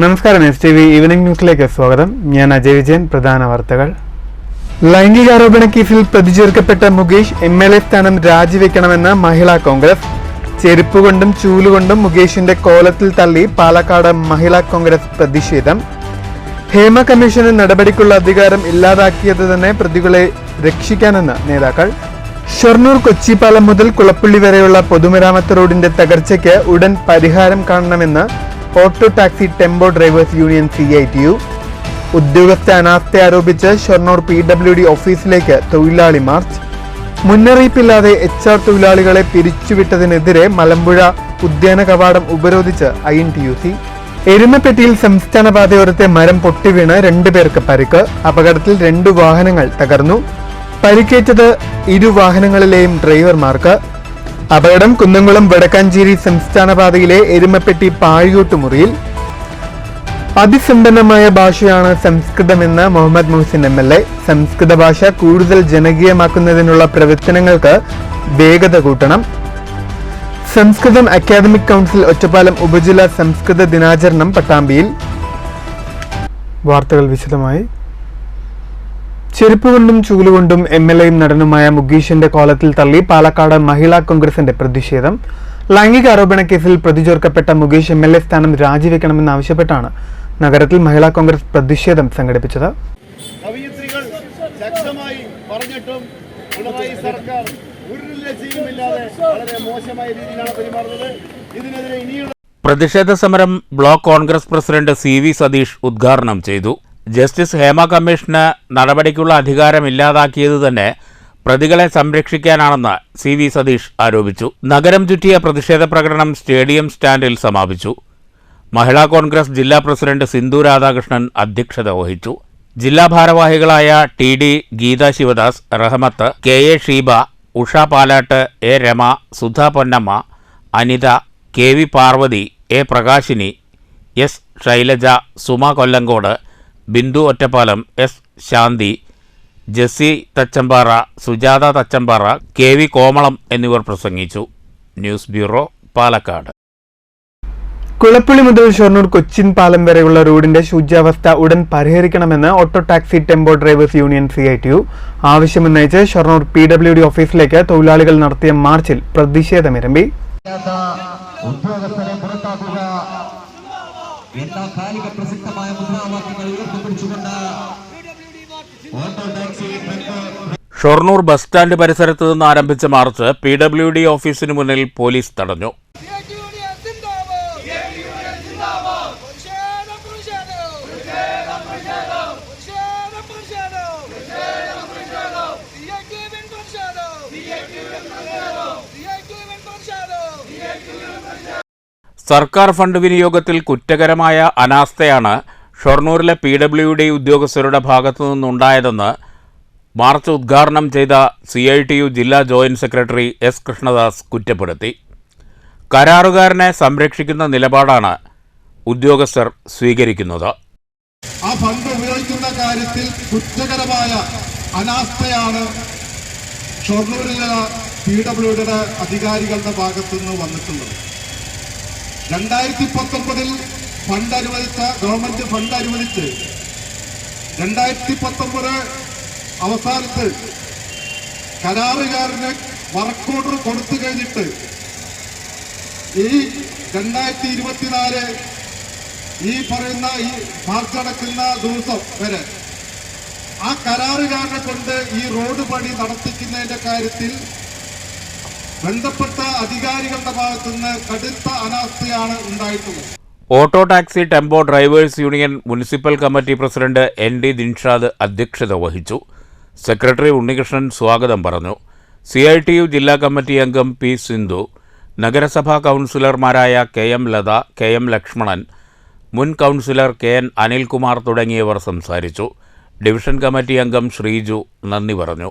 നമസ്കാരം. STV evening ന്യൂസിലേക്ക് സ്വാഗതം. ഞാൻ അജയ് വിജയൻ. പ്രധാന വാർത്തകൾ. ലൈംഗികാരോപണ കേസിൽ പ്രതിചേർക്കപ്പെട്ട മുകേഷ് MLA സ്ഥാനം രാജിവെക്കണമെന്ന് മഹിളാ കോൺഗ്രസ്. ചെരുപ്പുകൊണ്ടും ചൂലുകൊണ്ടും മുകേഷിന്റെ കോലത്തിൽ തള്ളി പാലക്കാട് മഹിളാ കോൺഗ്രസ് പ്രതിഷേധം. ഹേമ കമ്മീഷന് നടപടിക്കുള്ള അധികാരം ഇല്ലാതാക്കിയത് തന്നെ പ്രതികളെ രക്ഷിക്കാനെന്ന് നേതാക്കൾ. ഷൊർണൂർ കൊച്ചിപ്പാലം മുതൽ കുളപ്പള്ളി വരെയുള്ള പൊതുമരാമത്ത് റോഡിന്റെ തകർച്ചയ്ക്ക് ഉടൻ പരിഹാരം കാണണമെന്ന് auto taxi tempo drivers union CITU. ഉദ്യോഗസ്ഥ അനാസ്ഥ ആരോപിച്ച് ഷൊർണൂർ PWD ഓഫീസിലേക്ക് തൊഴിലാളി മാർച്ച്. മുന്നറിയിപ്പില്ലാതെ HR തൊഴിലാളികളെ പിരിച്ചുവിട്ടതിനെതിരെ മലമ്പുഴ ഉദ്യാന കവാടം ഉപരോധിച്ച് INTUC. എരുമപ്പെട്ടിയിൽ സംസ്ഥാന പാതയോരത്തെ മരം പൊട്ടിവീണ് 2 പേർക്ക് പരിക്ക്. അപകടത്തിൽ 2 വാഹനങ്ങൾ തകർന്നു. പരിക്കേറ്റത് 2 വാഹനങ്ങളിലെയും ഡ്രൈവർമാർക്ക്. അപകടം കുന്നംകുളം വടക്കാഞ്ചേരി സംസ്ഥാന പാതയിലെ എരുമപ്പെട്ടി പാഴിയോട്ടുമുറിയിൽ. അതിസമ്പന്നമായ ഭാഷയാണ് സംസ്കൃതമെന്ന് മുഹമ്മദ് മുഹസിൻ MLA. സംസ്കൃത ഭാഷ കൂടുതൽ ജനകീയമാക്കുന്നതിനുള്ള പ്രവർത്തനങ്ങൾക്ക് വേഗത കൂട്ടണം. സംസ്കൃതം അക്കാദമിക് കൗൺസിൽ ഒറ്റപ്പാലം ഉപജില്ലാ സംസ്കൃത ദിനാചരണം പട്ടാമ്പിയിൽ. വാർത്തകൾ വിശദമായി. ചെരുപ്പുകൊണ്ടും ചൂലുകൊണ്ടും MLAയും നടനുമായ മുകേഷിന്റെ കോലത്തിൽ തള്ളി പാലക്കാട് മഹിളാ കോൺഗ്രസിന്റെ പ്രതിഷേധം. ലൈംഗിക ആരോപണ കേസിൽ പ്രതിചേർക്കപ്പെട്ട മുകേഷ് MLA സ്ഥാനം രാജിവെക്കണമെന്നാവശ്യപ്പെട്ടാണ് നഗരത്തിൽ മഹിളാ കോൺഗ്രസ് പ്രതിഷേധം സംഘടിപ്പിച്ചത്. പ്രതിഷേധ സമരം block Congress president CV Satheesh ഉദ്ഘാടനം ചെയ്തു. ജസ്റ്റിസ് ഹേമ കമ്മീഷന് നടപടിക്കുള്ള അധികാരം ഇല്ലാതാക്കിയത് തന്നെ പ്രതികളെ സംരക്ഷിക്കാനാണെന്ന് CV സതീഷ് ആരോപിച്ചു. നഗരം ചുറ്റിയ പ്രതിഷേധ പ്രകടനം സ്റ്റേഡിയം സ്റ്റാൻഡിൽ സമാപിച്ചു. മഹിളാ കോൺഗ്രസ് ജില്ലാ പ്രസിഡന്റ് സിന്ധു രാധാകൃഷ്ണൻ അധ്യക്ഷത വഹിച്ചു. ജില്ലാ ഭാരവാഹികളായ TD Geetha Sivadas, Rahmath, KA Sheeba, Usha Palatt, A Rema, Sudha Ponnamma, Anitha, KV Parvathy, A Prakashini, S Shailaja, Suma Kollengode, Bindu Ottapalam, S Shanthi, Jessy Thachampara, Sujatha Thachampara, KV Komalam എന്നിവർ പ്രസംഗിച്ചു. News bureau, Palakkad. കുളപ്പള്ളി മുതൽ ഷൊർണൂർ കൊച്ചിൻ പാലം വരെയുള്ള റോഡിന്റെ ശുചിയാവസ്ഥ ഉടൻ പരിഹരിക്കണമെന്ന് auto taxi tempo drivers union CITU ആവശ്യമുന്നയിച്ച് ഷൊർണൂർ PWD ഓഫീസിലേക്ക് തൊഴിലാളികൾ നടത്തിയ മാർച്ചിൽ പ്രതിഷേധമിരമ്പി. ഷൊർണൂർ ബസ് സ്റ്റാൻഡ് പരിസരത്ത് നിന്ന് ആരംഭിച്ച മാർച്ച് PWD ഓഫീസിന് മുന്നിൽ പോലീസ് തടഞ്ഞു. സർക്കാർ ഫണ്ട് വിനിയോഗത്തിൽ കുറ്റകരമായ അനാസ്ഥയാണ് ഷൊർണൂരിലെ PWD ഉദ്യോഗസ്ഥരുടെ ഭാഗത്തു നിന്നുണ്ടായതെന്ന് മാർച്ച് ഉദ്ഘാടനം ചെയ്ത CITU ജില്ലാ ജോയിന്റ് സെക്രട്ടറി S കൃഷ്ണദാസ് കുറ്റപ്പെടുത്തി. കരാറുകാരനെ സംരക്ഷിക്കുന്ന നിലപാടാണ് ഉദ്യോഗസ്ഥർ സ്വീകരിക്കുന്നത്. ആ ഫണ്ട് ഉപയോഗിക്കുന്ന കാര്യത്തിൽ കുറ്റകരമായ അനാസ്ഥയാണ് ഷൊർണൂരിലെ PWDയുടെ അധികാരികളുടെ ഭാഗത്തുനിന്ന് വന്നിട്ടുള്ളത്. 2019 ഫണ്ട് അനുവദിച്ച ഗവൺമെന്റ് ഫണ്ട് അനുവദിച്ച് 2019 അവസാനത്ത് കരാറുകാരന് വർക്ക് ഓർഡർ കൊടുത്തു കഴിഞ്ഞിട്ട് ഈ 2024 ഈ പറയുന്ന ഈ മാർച്ച് നടക്കുന്ന ദിവസം വരെ ആ കരാറുകാരനെ കൊണ്ട് ഈ റോഡ് പണി നടത്തിക്കുന്നതിന്റെ കാര്യത്തിൽ ബന്ധപ്പെട്ട അധികാരികളുടെ ഭാഗത്തുനിന്ന് കടുത്ത അനാസ്ഥയാണ് ഉണ്ടായിട്ടുള്ളത്. Auto taxi tempo drivers union municipal committee president ND Dinshad അധ്യക്ഷത വഹിച്ചു. സെക്രട്ടറി ഉണ്ണികൃഷ്ണൻ സ്വാഗതം പറഞ്ഞു. CITU ജില്ലാ കമ്മിറ്റി അംഗം P സിന്ധു, നഗരസഭാ കൗൺസിലർമാരായ KM ലത, KM ലക്ഷ്മണൻ, മുൻ കൗൺസിലർ KN അനിൽകുമാർ തുടങ്ങിയവർ സംസാരിച്ചു. ഡിവിഷൻ കമ്മിറ്റി അംഗം ശ്രീജു നന്ദി പറഞ്ഞു.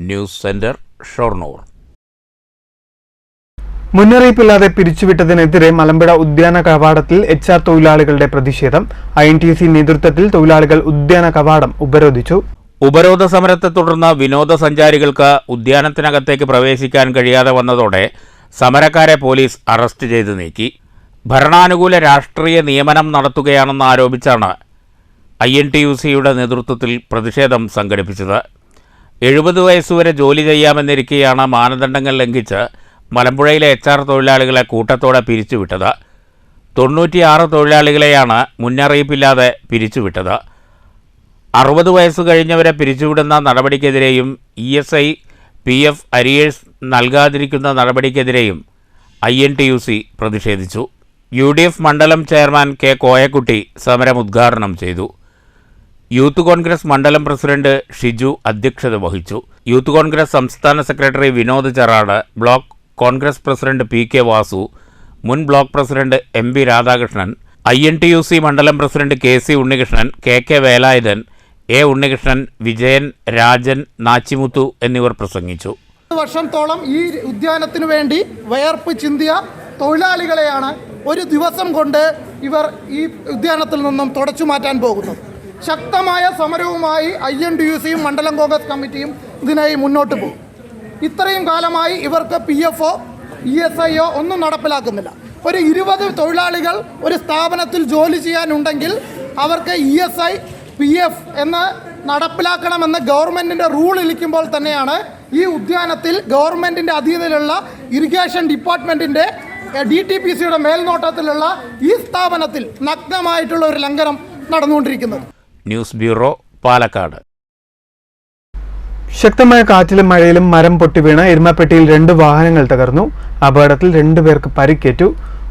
News centre, Shoranur. മുന്നറിയിപ്പില്ലാതെ പിരിച്ചുവിട്ടതിനെതിരെ മലമ്പുഴ ഉദ്യാന കവാടത്തിൽ HR തൊഴിലാളികളുടെ പ്രതിഷേധം. INTUC നേതൃത്വത്തിൽ തൊഴിലാളികൾ ഉദ്യാന കവാടം ഉപരോധിച്ചു. ഉപരോധ സമരത്തെ തുടർന്ന് വിനോദസഞ്ചാരികൾക്ക് ഉദ്യാനത്തിനകത്തേക്ക് പ്രവേശിക്കാൻ കഴിയാതെ വന്നതോടെ സമരക്കാരെ പോലീസ് അറസ്റ്റ് ചെയ്ത് നീക്കി. ഭരണാനുകൂല രാഷ്ട്രീയ നിയമനം നടത്തുകയാണെന്ന് ആരോപിച്ചാണ് INTUC-യുടെ നേതൃത്വത്തിൽ പ്രതിഷേധം സംഘടിപ്പിച്ചത്. 70 വയസ്സുവരെ ജോലി ചെയ്യാമെന്നിരിക്കെയാണ് മാനദണ്ഡങ്ങൾ ലംഘിച്ച് മലമ്പുഴയിലെ HR തൊഴിലാളികളെ കൂട്ടത്തോടെ പിരിച്ചുവിട്ടത്. 96 തൊഴിലാളികളെയാണ് മുന്നറിയിപ്പില്ലാതെ പിരിച്ചുവിട്ടത്. 60 വയസ്സ് കഴിഞ്ഞവരെ പിരിച്ചുവിടുന്ന നടപടിക്കെതിരെയും ESI PF അരിയേഴ്സ് നൽകാതിരിക്കുന്ന നടപടിക്കെതിരെയും INTUC പ്രതിഷേധിച്ചു. UDF മണ്ഡലം ചെയർമാൻ K. കോയക്കുട്ടി സമരം ഉദ്ഘാടനം ചെയ്തു. യൂത്ത് കോൺഗ്രസ് മണ്ഡലം പ്രസിഡന്റ് ഷിജു അധ്യക്ഷത വഹിച്ചു. യൂത്ത് കോൺഗ്രസ് സംസ്ഥാന secretary Vinod Cherad, block Congress president PK Vasu, മുൻ block president MB Radhakrishnan, INTUC മണ്ഡലം president KC Unnikrishnan, KK Velayudhan, A Unnikrishnan, Vijayan, Rajan, Nachimuthu എന്നിവർ പ്രസംഗിച്ചു. വർഷത്തോളം ഈ ഉദ്യാനത്തിനു വേണ്ടി വയർപ്പ് ചിന്തിയ തൊഴിലാളികളെയാണ് ഒരു ദിവസം കൊണ്ട് ഇവർ ഈ ഉദ്യാനത്തിൽ നിന്നും തുടച്ചു മാറ്റാൻ പോകുന്നത്. ശക്തമായ സമരവുമായി INTUC-യും മണ്ഡലം കോൺഗ്രസ് കമ്മിറ്റിയും ഇതിനായി മുന്നോട്ട് പോകും. ഇത്രയും കാലമായി ഇവർക്ക് PF-ഓ ESI-യോ ഒന്നും നടപ്പിലാക്കുന്നില്ല. ഒരു 20 തൊഴിലാളികൾ ഒരു സ്ഥാപനത്തിൽ ജോലി ചെയ്യാനുണ്ടെങ്കിൽ അവർക്ക് ESI PF എന്ന് നടപ്പിലാക്കണമെന്ന് ഗവൺമെൻറ്റിൻ്റെ റൂൾ ഇരിക്കുമ്പോൾ തന്നെയാണ് ഈ ഉദ്യാനത്തിൽ ഗവൺമെൻറ്റിൻ്റെ അധീനതയിലുള്ള ഇറിഗേഷൻ ഡിപ്പാർട്ട്മെൻറ്റിൻ്റെ DTPC-യുടെ മേൽനോട്ടത്തിലുള്ള ഈ സ്ഥാപനത്തിൽ നഗ്നമായിട്ടുള്ള ഒരു ലംഘനം നടന്നുകൊണ്ടിരിക്കുന്നത്. News bureau, Palakkad. ശക്തമായ കാറ്റിലും മഴയിലും മരം പൊട്ടിവീണ് എരുമപ്പെട്ടിയിൽ 2 വാഹനങ്ങൾ തകർന്നു. അപകടത്തിൽ 2 പേർക്ക് പരിക്കേറ്റു.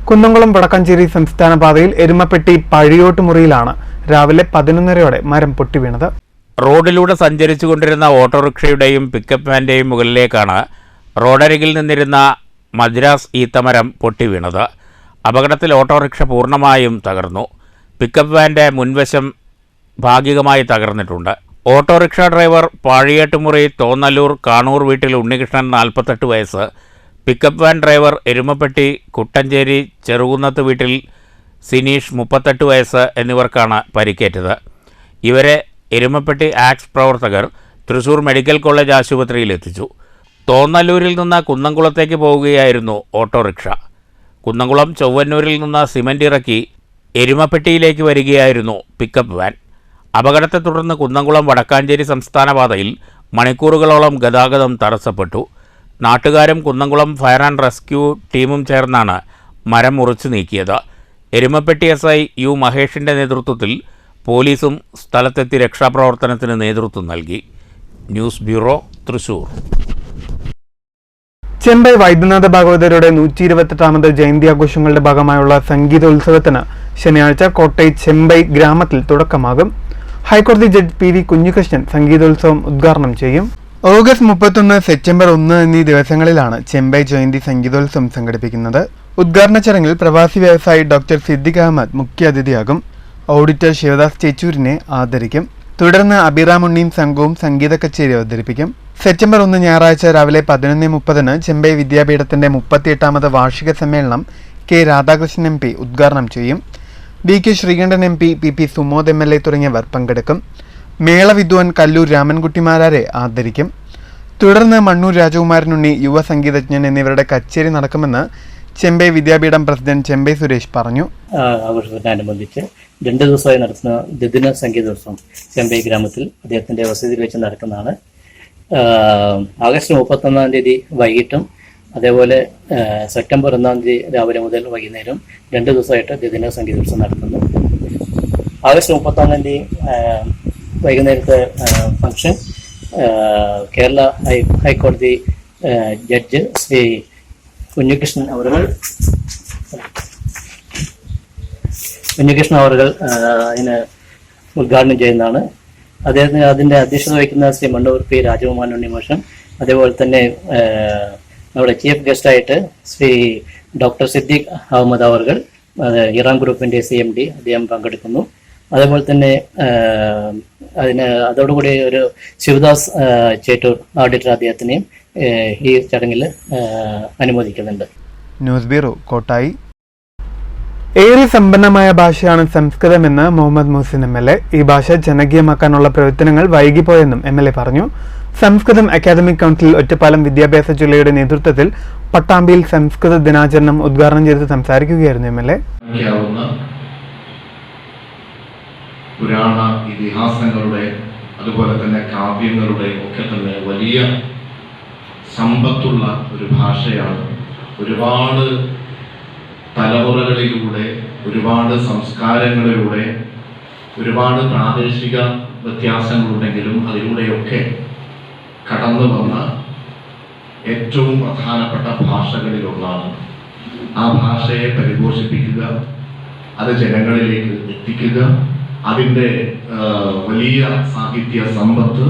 കുന്നംകുളം വടക്കാഞ്ചേരി സംസ്ഥാന പാതയിൽ എരുമപ്പെട്ടി പഴിയോട്ടുമുറിയിലാണ് രാവിലെ 11:30 മരം പൊട്ടിവീണത്. റോഡിലൂടെ സഞ്ചരിച്ചു കൊണ്ടിരുന്ന ഓട്ടോറിക്ഷയുടെയും പിക്കപ്പ് വാൻ്റെയും മുകളിലേക്കാണ് റോഡരികിൽ നിന്നിരുന്ന മദ്രാസ് ഈത്തമരം പൊട്ടിവീണത്. അപകടത്തിൽ ഓട്ടോറിക്ഷ പൂർണ്ണമായും തകർന്നു. പിക്കപ്പ് വാൻ്റെ മുൻവശം ഭാഗികമായി തകർന്നിട്ടുണ്ട്. ഓട്ടോറിക്ഷ ഡ്രൈവർ പാഴിയേട്ടുമുറി തോന്നല്ലൂർ കാണൂർ വീട്ടിൽ ഉണ്ണികൃഷ്ണൻ 48 വയസ്സ്, pickup van driver Erumapetty Kuttancheri Cherukunnath വീട്ടിൽ സിനീഷ് 38 വയസ്സ് എന്നിവർക്കാണ് പരിക്കേറ്റത്. ഇവരെ എരുമപ്പെട്ടി ആക്സ് പ്രവർത്തകർ തൃശൂർ മെഡിക്കൽ കോളേജ് ആശുപത്രിയിൽ എത്തിച്ചു. തോന്നല്ലൂരിൽ നിന്ന് കുന്നംകുളത്തേക്ക് പോവുകയായിരുന്നു ഓട്ടോറിക്ഷ. കുന്നംകുളം ചൊവ്വന്നൂരിൽ നിന്ന് സിമൻ്റ് ഇറക്കി എരുമപ്പെട്ടിയിലേക്ക് വരികയായിരുന്നു പിക്കപ്പ് വാൻ. അപകടത്തെ തുടർന്ന് കുന്നംകുളം വടക്കാഞ്ചേരി സംസ്ഥാന പാതയിൽ മണിക്കൂറുകളോളം ഗതാഗതം തടസ്സപ്പെട്ടു. നാട്ടുകാരും കുന്നംകുളം ഫയർ ആൻഡ് റെസ്ക്യൂ ടീമും ചേർന്നാണ് മരം മുറിച്ചു നീക്കിയത്. എരുമപ്പെട്ടി SI U മഹേഷിൻ്റെ നേതൃത്വത്തിൽ പോലീസും സ്ഥലത്തെത്തി രക്ഷാപ്രവർത്തനത്തിന് നേതൃത്വം നൽകി. News bureau, Thrissur. ചെമ്പൈ വൈദ്യനാഥ ഭാഗവതരുടെ 128ാമത് ജയന്തി ആഘോഷങ്ങളുടെ ഭാഗമായുള്ള സംഗീതോത്സവത്തിന് ശനിയാഴ്ച കോട്ടയം ചെമ്പൈ ഗ്രാമത്തിൽ തുടക്കമാകും. ഹൈക്കോടതി ജഡ്ജ് PV കുഞ്ഞികൃഷ്ണൻ സംഗീതോത്സവം ഉദ്ഘാടനം ചെയ്യും. ഓഗസ്റ്റ് 31, സെപ്റ്റംബർ 1 എന്നീ ദിവസങ്ങളിലാണ് ചെമ്പൈ ജയന്തി സംഗീതോത്സവം സംഘടിപ്പിക്കുന്നത്. ഉദ്ഘാടന ചടങ്ങിൽ പ്രവാസി വ്യവസായി ഡോക്ടർ സിദ്ദിഖ് അഹമ്മദ് മുഖ്യാതിഥിയാകും. ഓഡിറ്റർ ശിവദാസ് ചേച്ചൂരിനെ ആദരിക്കും. തുടർന്ന് അബിറാം ഉണ്ണിയും സംഘവും സംഗീത കച്ചേരി അവതരിപ്പിക്കും. സെപ്റ്റംബർ 1 ഞായറാഴ്ച രാവിലെ 11:30 ചെമ്പൈ വിദ്യാപീഠത്തിന്റെ 38ാമത് വാർഷിക സമ്മേളനം K. രാധാകൃഷ്ണൻ MP ഉദ്ഘാടനം ചെയ്യും. BK Sreekandan MP, PP Sumod MLA തുടങ്ങിയവർ പങ്കെടുക്കും. മേളവിദ്വാൻ കല്ലൂർ രാമൻകുട്ടിമാരാരെ ആദരിക്കും. തുടർന്ന് മണ്ണൂർ രാജകുമാരനുണ്ണി, യുവ സംഗീതജ്ഞൻ എന്നിവരുടെ കച്ചേരി നടക്കുമെന്ന് ചെമ്പൈ വിദ്യാപീഠം പ്രസിഡന്റ് ചെമ്പൈ സുരേഷ് പറഞ്ഞു. ആഘോഷത്തോടനുബന്ധിച്ച് 2 ദിവസമായി നടത്തുന്ന ദ്വിദിന സംഗീതോത്സവം ചെമ്പൈ ഗ്രാമത്തിൽ അദ്ദേഹത്തിന്റെ വസതിയിൽ വെച്ച് നടക്കുന്നതാണ്. ആഗസ്റ്റ് 31-ാം തീയതി വൈകിട്ടും അതേപോലെ സെപ്റ്റംബർ 1-ാം തീയതി രാവിലെ മുതൽ വൈകുന്നേരം 2 ദിവസമായിട്ട് ദ്വിദിന സംഗീതോത്സവം നടത്തുന്നു. ആഗസ്റ്റ് 31-ാം തീയതി വൈകുന്നേരത്തെ ഫംഗ്ഷൻ കേരള ഹൈക്കോടതി ജഡ്ജ് ശ്രീ കുഞ്ഞികൃഷ്ണൻ അവർ അതിന് ഉദ്ഘാടനം ചെയ്യുന്നതാണ്. അദ്ദേഹത്തിന് അതിൻ്റെ അധ്യക്ഷത വഹിക്കുന്ന ശ്രീ മണ്ണൂർ P. രാജകുമാരൻ ഉണ്ണി മോശം, അതേപോലെ തന്നെ നമ്മുടെ ചീഫ് ഗസ്റ്റായിട്ട് ശ്രീ ഡോക്ടർ സിദ്ദിഖ് അഹമ്മദ് അവർ ഇറാൻ ഗ്രൂപ്പിൻ്റെ CMD അദ്ദേഹം പങ്കെടുക്കുന്നു. അതേപോലെ തന്നെ അതോടുകൂടി ഒരു ശിവദാസ് ചേറ്റൂർ ഓഡിറ്റർ അദ്ദേഹത്തിനെയും ഈ ചടങ്ങിൽ അനുമോദിക്കുന്നുണ്ട്. News bureau, Kottayi. ഏറെ സമ്പന്നമായ ഭാഷയാണ് സംസ്കൃതമെന്ന് മുഹമ്മദ് മുഹസിൻ MLA. ഈ ഭാഷ ജനകീയമാക്കാനുള്ള പ്രവർത്തനങ്ങൾ വൈകിപ്പോയെന്നും MLA പറഞ്ഞു. സംസ്കൃതം അക്കാദമിക് കൗൺസിൽ ഒറ്റപ്പാലം വിദ്യാഭ്യാസ ജില്ലയുടെ നേതൃത്വത്തിൽ പട്ടാമ്പിയിൽ സംസ്കൃത ദിനാചരണം ഉദ്ഘാടനം ചെയ്ത് സംസാരിക്കുകയായിരുന്നു MLA. പുരാണ ഇതിഹാസങ്ങളുടെ അതുപോലെ തന്നെ കാവ്യങ്ങളുടെ ഒക്കെ തന്നെ വലിയ സമ്പത്തുള്ള ഒരു ഭാഷയാണ്. ഒരുപാട് തലമുറകളിലൂടെ, ഒരുപാട് സംസ്കാരങ്ങളിലൂടെ, ഒരുപാട് പ്രാദേശിക വ്യത്യാസങ്ങളുണ്ടെങ്കിലും അതിലൂടെയൊക്കെ കടന്നു വന്ന ഏറ്റവും പ്രധാനപ്പെട്ട ഭാഷകളിലൊന്നാണ്. ആ ഭാഷയെ പരിപോഷിപ്പിക്കുക, അത് ജനങ്ങളിലേക്ക് എത്തിക്കുക, അതിൻ്റെ വലിയ സാഹിത്യ സമ്പത്ത്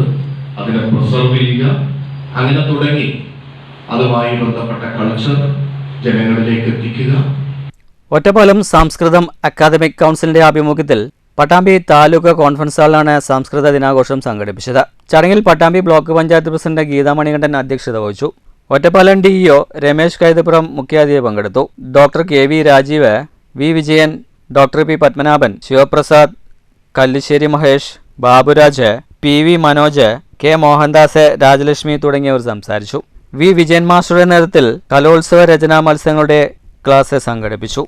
അതിനെ പ്രിസർവ് ചെയ്യുക, അങ്ങനെ തുടങ്ങി അതുമായി ബന്ധപ്പെട്ട കൾച്ചർ ജനങ്ങളിലേക്ക് എത്തിക്കുക. ഒറ്റപ്പാലം സംസ്കൃതം അക്കാദമിക് കൗൺസിലിന്റെ ആഭിമുഖ്യത്തിൽ പട്ടാമ്പി താലൂക്ക് കോൺഫറൻസ് ഹാളിലാണ് സംസ്കൃത ദിനാഘോഷം സംഘടിപ്പിച്ചത്. ചടങ്ങിൽ പട്ടാമ്പി ബ്ലോക്ക് പഞ്ചായത്ത് പ്രസിഡന്റ് ഗീതാ മണികണ്ഠൻ അധ്യക്ഷത വഹിച്ചു. ഒറ്റപ്പാലം DEO രമേശ് കൈതപ്പുറം മുഖ്യാതിഥിയായി പങ്കെടുത്തു. Doctor KV Rajeev, V Vijayan, doctor P Padmanabhan, Sivaprasad, Kallissery Mahesh, Baburaj, PV Manoj, K Mohandas, Rajalakshmi തുടങ്ങിയവർ സംസാരിച്ചു. V വിജയൻ മാസ്റ്ററുടെ നേതൃത്വത്തിൽ കലോത്സവ രചനാ മത്സരങ്ങളുടെ ക്ലാസ് സംഘടിപ്പിച്ചു.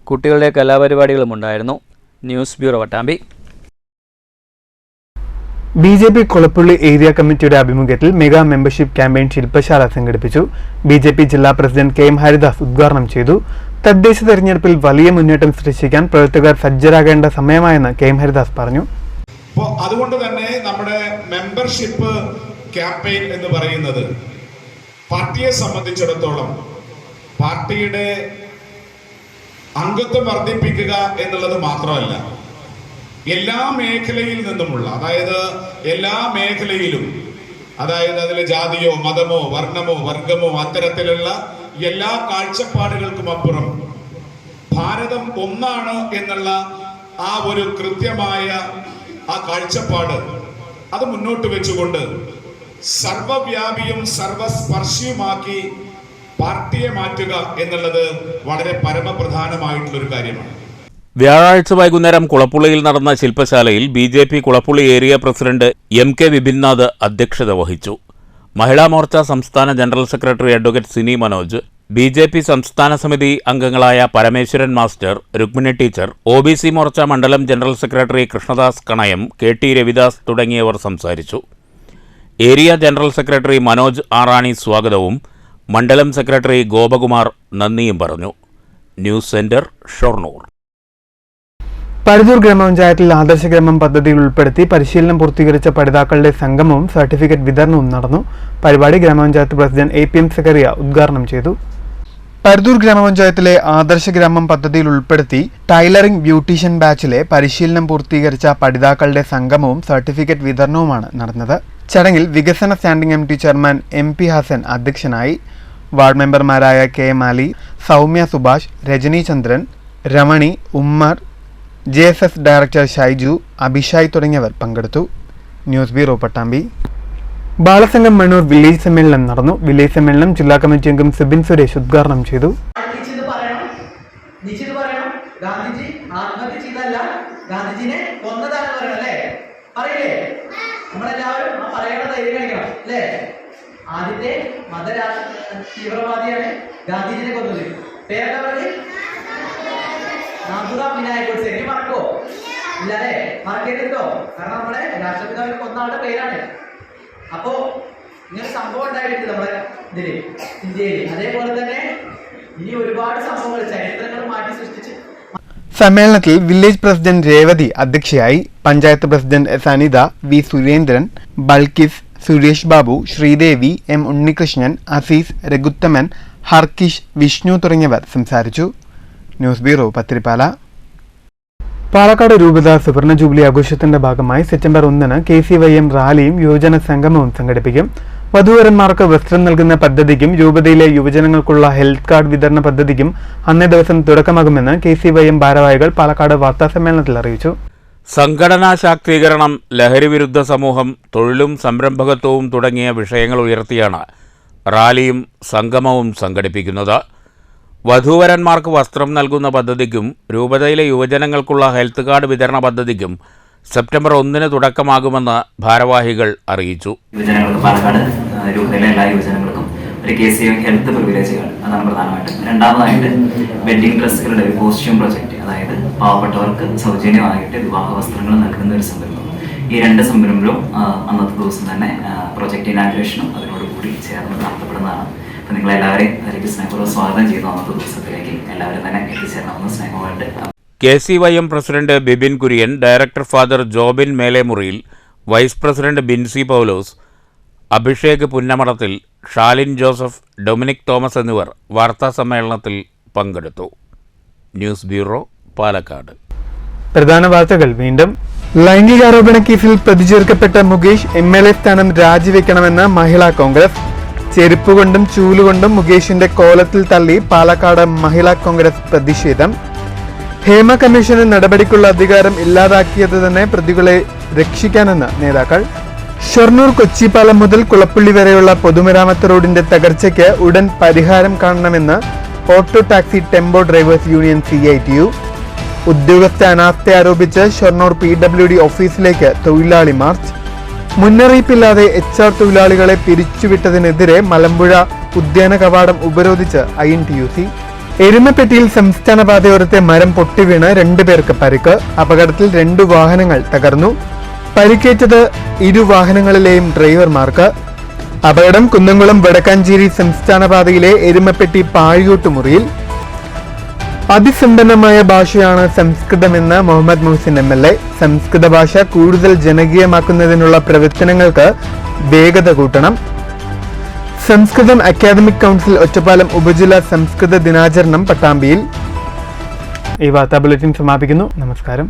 കുട്ടികളുടെ കലാപരിപാടികളും ഉണ്ടായിരുന്നു. News bureau Pattambi. BJP Kolappully area കമ്മിറ്റിയുടെ ആഭിമുഖ്യത്തിൽ മെഗാ മെമ്പർഷിപ്പ് ക്യാമ്പയിൻ ശില്പശാല സംഘടിപ്പിച്ചു. BJP ജില്ലാ പ്രസിഡന്റ് KM ഹരിദാസ് ഉദ്ഘാടനം ചെയ്തു. തദ്ദേശ തെരഞ്ഞെടുപ്പിൽ വലിയ മുന്നേറ്റം സൃഷ്ടിക്കാൻ പ്രവർത്തകർ സജ്ജരാകേണ്ട സമയമായെന്ന് KM ഹരിദാസ് പറഞ്ഞു. അപ്പോൾ അതുകൊണ്ട് തന്നെ നമ്മുടെ മെമ്പർഷിപ്പ് ക്യാമ്പയിൻ എന്ന് പറയുന്നത് പാർട്ടിയെ സംബന്ധിച്ചിടത്തോളം പാർട്ടിയുടെ അംഗത്വം വർദ്ധിപ്പിക്കുക എന്നുള്ളത് മാത്രമല്ല, എല്ലാ മേഖലയിൽ നിന്നുമുള്ള, അതായത് എല്ലാ മേഖലയിലും, അതായത് അതിലെ ജാതിയോ മതമോ വർണ്ണമോ വർഗമോ അത്തരത്തിലുള്ള എല്ലാ കാഴ്ചപ്പാടുകൾക്കും അപ്പുറം ഭാരതം ഒന്നാണ് എന്നുള്ള ആ ഒരു കൃത്യമായ ആ കാഴ്ചപ്പാട് അത് മുന്നോട്ട് വെച്ചുകൊണ്ട് സർവവ്യാപിയും സർവസ്പർശിയുമാക്കി പാർട്ടിയെ മാറ്റുക എന്നുള്ളത് വളരെ പരമപ്രധാനമായിട്ടുള്ളൊരു കാര്യമാണ്. വ്യാഴാഴ്ച വൈകുന്നേരം കുളപ്പുള്ളിയിൽ നടന്ന ശില്പശാലയിൽ BJP Kulappully area president MK Vipinnath അധ്യക്ഷത വഹിച്ചു. മഹിളാ മോർച്ച സംസ്ഥാന general secretary advocate Sini Manoj, BJP സംസ്ഥാന സമിതി അംഗങ്ങളായ Parameswaran master, Rukmini teacher, OBC Morcha മണ്ഡലം general secretary Krishnadas Kanayam, KT Ravidas തുടങ്ങിയവർ സംസാരിച്ചു. Area general secretary Manoj Arani സ്വാഗതവും മണ്ഡലം സെക്രട്ടറി ഗോപകുമാർ നന്ദിയും പറഞ്ഞു. News centre, Shoranur. പരുതൂർ ഗ്രാമപഞ്ചായത്തിൽ ആദർശ ഗ്രാമം പദ്ധതിയിൽ ഉൾപ്പെടുത്തി പരിശീലനം പൂർത്തീകരിച്ച പഠിതാക്കളുടെ സംഗമവും സർട്ടിഫിക്കറ്റ് വിതരണവും നടന്നു. പരിപാടി ഗ്രാമപഞ്ചായത്ത് പ്രസിഡന്റ് APM സക്കറിയ ഉദ്ഘാടനം ചെയ്തു. പരുതൂർ ഗ്രാമപഞ്ചായത്തിലെ ആദർശ ഗ്രാമം പദ്ധതിയിൽ ഉൾപ്പെടുത്തി ടൈലറിംഗ് ബ്യൂട്ടീഷ്യൻ ബാച്ചിലെ പരിശീലനം പൂർത്തീകരിച്ച പഠിതാക്കളുടെ സംഗമവും സർട്ടിഫിക്കറ്റ് വിതരണവുമാണ് നടന്നത്. ചടങ്ങിൽ വികസന standing committee chairman MP Hassan അധ്യക്ഷനായി. വാർഡ് മെമ്പർമാരായ KM Ali, Soumya Subhash, Rajani Chandran, Ramani, Ummer, JSS director Shaiju, Abhishai തുടങ്ങിയവർ പങ്കെടുത്തു. News bureau Pattambi. Balasangham Mannur village സമ്മേളനം നടന്നു. വില്ലേജ് സമ്മേളനം ജില്ലാ കമ്മിറ്റി അംഗം സിബിൻ സുരേഷ് ഉദ്ഘാടനം ചെയ്തു. ഗാന്ധിജിനെ കൊന്നതാണ് പറയണല്ലേ, പറയില്ലേ? നമ്മളെല്ലാവരും ആ പറയണ ധൈര്യം കാണിക്കണം അല്ലേ? ആദ്യത്തെ മതരാഷ്ട്ര തീവ്രവാദിയാണ് ഗാന്ധിജിനെ കൊന്നത്. പേരെന്താ പറഞ്ഞത്? നാഥുറാം വിനായക് ഗോഡ്സെ. ഇനി മറക്കോ? ഇല്ല അല്ലേ? മറക്കരുതോ? കാരണം നമ്മുടെ രാഷ്ട്രപിതാവിനെ കൊന്ന ആളുടെ പേരാണ്. അപ്പോ ഇങ്ങനെ സംഭവം ഉണ്ടായിട്ടുണ്ട് നമ്മുടെ ഇതില്, ഇന്ത്യയിൽ. അതേപോലെ തന്നെ ഇനി ഒരുപാട് സംഭവങ്ങൾ, ചരിത്രങ്ങൾ മാറ്റി സൃഷ്ടിച്ച്. സമ്മേളനത്തിൽ വില്ലേജ് പ്രസിഡന്റ് രേവതി അധ്യക്ഷയായി. Panchayat president Sanitha, V Surendran, Balkis, Suresh Babu, Sreedevi, M Unnikrishnan, Azeez, Raghuthaman, Harkish, Vishnu തുടങ്ങിയവർ സംസാരിച്ചു. News bureau Pathiripala. പാലക്കാട് രൂപത സുവർണ ജൂബിലി ആഘോഷത്തിന്റെ ഭാഗമായി സെപ്റ്റംബർ 1 KCYM റാലിയും യുവജന സംഗമവും സംഘടിപ്പിക്കും. വധൂവരന്മാർക്ക് വസ്ത്രം നൽകുന്ന പദ്ധതിക്കും രൂപതയിലെ യുവജനങ്ങൾക്കുള്ള ഹെൽത്ത് കാർഡ് വിതരണ പദ്ധതിക്കും അന്നേ ദിവസം തുടക്കമാകുമെന്ന് KCYM ഭാരവാഹികൾ പാലക്കാട് വാർത്താസമ്മേളനത്തിൽ അറിയിച്ചു. സംഘടനാ ശാക്തീകരണം, ലഹരിവിരുദ്ധ സമൂഹം, തൊഴിലും സംരംഭകത്വവും തുടങ്ങിയ വിഷയങ്ങൾ ഉയർത്തിയാണ് റാലിയും സംഗമവും സംഘടിപ്പിക്കുന്നത്. വധൂവരന്മാർക്ക് വസ്ത്രം നൽകുന്ന പദ്ധതിക്കും രൂപതയിലെ യുവജനങ്ങൾക്കുള്ള ഹെൽത്ത് കാർഡ് വിതരണ പദ്ധതിക്കും സെപ്റ്റംബർ 1 തുടക്കമാകുമെന്ന് ഭാരവാഹികൾ അറിയിച്ചു. യുവജനങ്ങൾക്ക് പാലക്കാട് രൂപതയിലെ എല്ലാ യുവജനങ്ങൾക്കും ഒരു KCA ഹെൽത്ത് പ്രിവിലേജുകൾ, അതാണ് പ്രധാനമായിട്ടും. രണ്ടാമതായിട്ട് വെഡ്ഡിംഗ് ഡ്രസ്സുകളുടെ ഒരു കോസ്റ്റ്യൂം പ്രൊജക്റ്റ്, അതായത് പാവപ്പെട്ടവർക്ക് സൗജന്യമായിട്ട് വിവാഹ വസ്ത്രങ്ങൾ നൽകുന്ന ഒരു സംരംഭം. ഈ 2 സംരംഭവും അന്നത്തെ ദിവസം തന്നെ പ്രൊജക്ട് ഇനാഗ്രേഷനും അതിനോടുകൂടി ചേർന്ന് നടത്തപ്പെടുന്നതാണ്. അപ്പോൾ നിങ്ങളെല്ലാവരെയും അതിലേക്ക് സ്നേഹപൂർവ്വം സ്വാഗതം ചെയ്യുന്നു. അന്നത്തെ ദിവസത്തിലേക്ക് എല്ലാവരും തന്നെ എത്തിച്ചേരണമെന്ന് സ്നേഹമായിട്ട്. KCYM president Bibin Kurian, director father Jobin മേലേമുറിയിൽ, വൈസ് പ്രസിഡന്റ് ബിൻസി പൗലോസ്, അഭിഷേക് പുന്നമടത്തിൽ, ഷാലിൻ ജോസഫ്, ഡൊമിനിക് തോമസ് എന്നിവർ വാർത്താ സമ്മേളനത്തിൽ പങ്കെടുത്തു. News bureau, Palakkad. പ്രധാന വാർത്തകൾ വീണ്ടും. ലൈംഗികാരോപണ കേസിൽ പ്രതിചേർക്കപ്പെട്ട മുകേഷ് MLA സ്ഥാനം രാജിവെക്കണമെന്ന് മഹിളാ കോൺഗ്രസ്. ചെരുപ്പുകൊണ്ടും ചൂലുകൊണ്ടും മുകേഷിന്റെ കോലത്തിൽ തള്ളി പാലക്കാട് മഹിളാ കോൺഗ്രസ് പ്രതിഷേധം. ഹേമ കമ്മീഷന് നടപടിക്കുള്ള അധികാരം ഇല്ലാതാക്കിയത് തന്നെ പ്രതികളെ രക്ഷിക്കാനെന്ന് നേതാക്കൾ. ഷൊർണൂർ കൊച്ചിപ്പാലം മുതൽ കുളപ്പള്ളി വരെയുള്ള പൊതുമരാമത്ത് റോഡിന്റെ തകർച്ചയ്ക്ക് ഉടൻ പരിഹാരം കാണണമെന്ന് auto taxi tempo drivers union CITU. ഉദ്യോഗസ്ഥ അനാസ്ഥ ആരോപിച്ച് ഷൊർണൂർ PWD ഓഫീസിലേക്ക് തൊഴിലാളി മാർച്ച്. മുന്നറിയിപ്പില്ലാതെ HR തൊഴിലാളികളെ പിരിച്ചുവിട്ടതിനെതിരെ മലമ്പുഴ ഉദ്യാന കവാടം ഉപരോധിച്ച് INTUC. എരുമപ്പെട്ടിയിൽ സംസ്ഥാന പാതയോരത്തെ മരം പൊട്ടിവീണ് 2 പേർക്ക് പരിക്ക്. അപകടത്തിൽ 2 വാഹനങ്ങൾ തകർന്നു. പരിക്കേറ്റത് 2 വാഹനങ്ങളിലെയും ഡ്രൈവർമാർക്ക്. അപകടം കുന്നംകുളം വടക്കാഞ്ചേരി സംസ്ഥാന പാതയിലെ എരുമപ്പെട്ടി പാഴിയോട്ടുമുറിയിൽ. അതിസമ്പന്നമായ ഭാഷയാണ് സംസ്കൃതമെന്ന് മുഹമ്മദ് മുഹസിൻ MLA. സംസ്കൃത ഭാഷ കൂടുതൽ ജനകീയമാക്കുന്നതിനുള്ള പ്രവർത്തനങ്ങൾക്ക് വേഗത കൂട്ടണം. സംസ്കൃതം അക്കാദമിക് കൗൺസിൽ ഒറ്റപ്പാലം ഉപജില്ലാ സംസ്കൃത ദിനാചരണം പട്ടാമ്പിയിൽ. ഈ വാർത്താ ബുള്ളറ്റിൻ സമാപിക്കുന്നു. നമസ്കാരം.